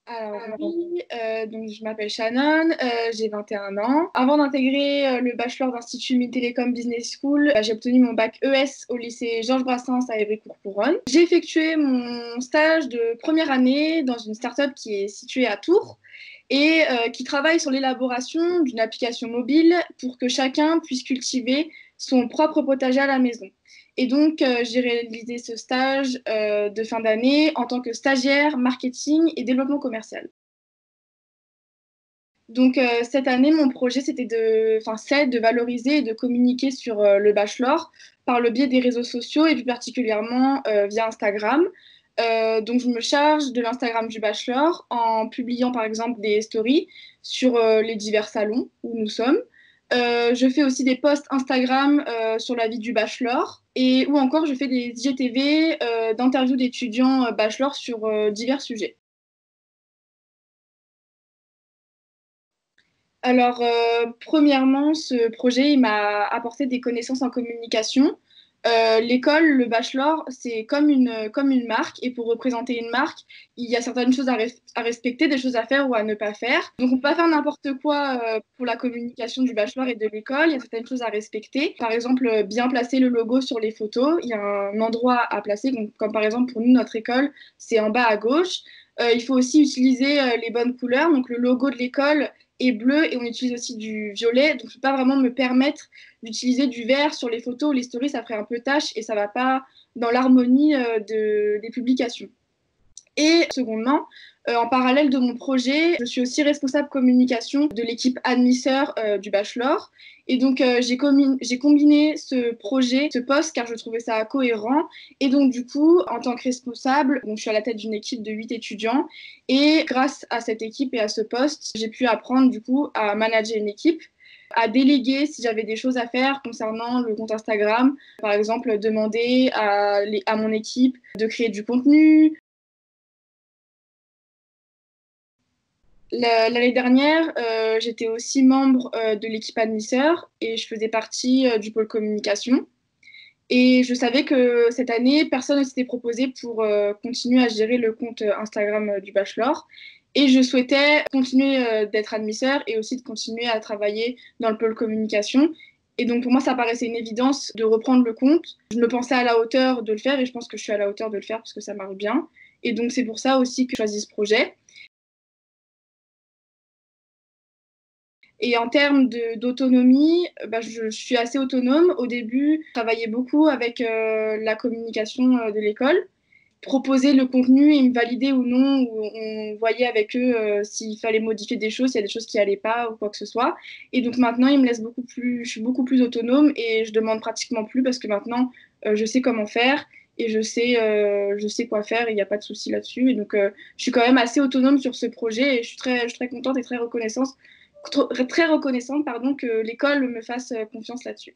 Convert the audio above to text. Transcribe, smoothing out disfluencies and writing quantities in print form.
Alors oui, donc je m'appelle Shannon, j'ai 21 ans. Avant d'intégrer le bachelor d'Institut Mines-Télécom Business School, j'ai obtenu mon bac ES au lycée Georges Brassens à Évry-Courcouronnes. J'ai effectué mon stage de première année dans une start-up qui est située à Tours et qui travaille sur l'élaboration d'une application mobile pour que chacun puisse cultiver son propre potager à la maison. Et donc, j'ai réalisé ce stage de fin d'année en tant que stagiaire marketing et développement commercial. Donc, cette année, mon projet, c'est de valoriser et de communiquer sur le bachelor par le biais des réseaux sociaux et plus particulièrement via Instagram. Donc, je me charge de l'Instagram du bachelor en publiant par exemple des stories sur les divers salons où nous sommes. Je fais aussi des posts Instagram sur la vie du bachelor et ou encore je fais des IGTV d'interviews d'étudiants bachelor sur divers sujets. Alors, premièrement, ce projet, il m'a apporté des connaissances en communication. L'école, le bachelor, c'est comme une marque. Et pour représenter une marque, il y a certaines choses à respecter, des choses à faire ou à ne pas faire. Donc, on peut pas faire n'importe quoi pour la communication du bachelor et de l'école. Il y a certaines choses à respecter. Par exemple, bien placer le logo sur les photos. Il y a un endroit à placer. Donc, comme par exemple, pour nous, notre école, c'est en bas à gauche. Il faut aussi utiliser les bonnes couleurs. Donc, le logo de l'école est bleu et on utilise aussi du violet. Donc, je ne peux pas vraiment me permettre d'utiliser du vert sur les photos ou les stories. Ça ferait un peu tâche et ça ne va pas dans l'harmonie des publications. Et secondement, en parallèle de mon projet, je suis aussi responsable communication de l'équipe admisseur du bachelor. Et donc, j'ai combiné ce projet, ce poste, car je trouvais ça cohérent. Et donc, du coup, en tant que responsable, donc, je suis à la tête d'une équipe de 8 étudiants. Et grâce à cette équipe et à ce poste, j'ai pu apprendre, du coup, à manager une équipe, à déléguer si j'avais des choses à faire concernant le compte Instagram. Par exemple, demander à mon équipe de créer du contenu. L'année dernière, j'étais aussi membre de l'équipe admisseur et je faisais partie du pôle communication. Et je savais que cette année, personne ne s'était proposé pour continuer à gérer le compte Instagram du bachelor. Et je souhaitais continuer d'être admisseur et aussi de continuer à travailler dans le pôle communication. Et donc pour moi, ça paraissait une évidence de reprendre le compte. Je me pensais à la hauteur de le faire et je pense que je suis à la hauteur de le faire parce que ça marche bien. Et donc c'est pour ça aussi que j'ai choisi ce projet. Et en termes d'autonomie, bah, je suis assez autonome. Au début, je travaillais beaucoup avec la communication de l'école, proposer le contenu et me valider ou non, ou on voyait avec eux s'il fallait modifier des choses, s'il y a des choses qui allaient pas ou quoi que ce soit. Et donc maintenant, ils me laissent beaucoup plus, je suis beaucoup plus autonome et je demande pratiquement plus parce que maintenant, je sais comment faire et je sais quoi faire et il n'y a pas de souci là-dessus. Et donc, je suis quand même assez autonome sur ce projet et je suis très contente et très reconnaissante, pardon, que l'école me fasse confiance là-dessus.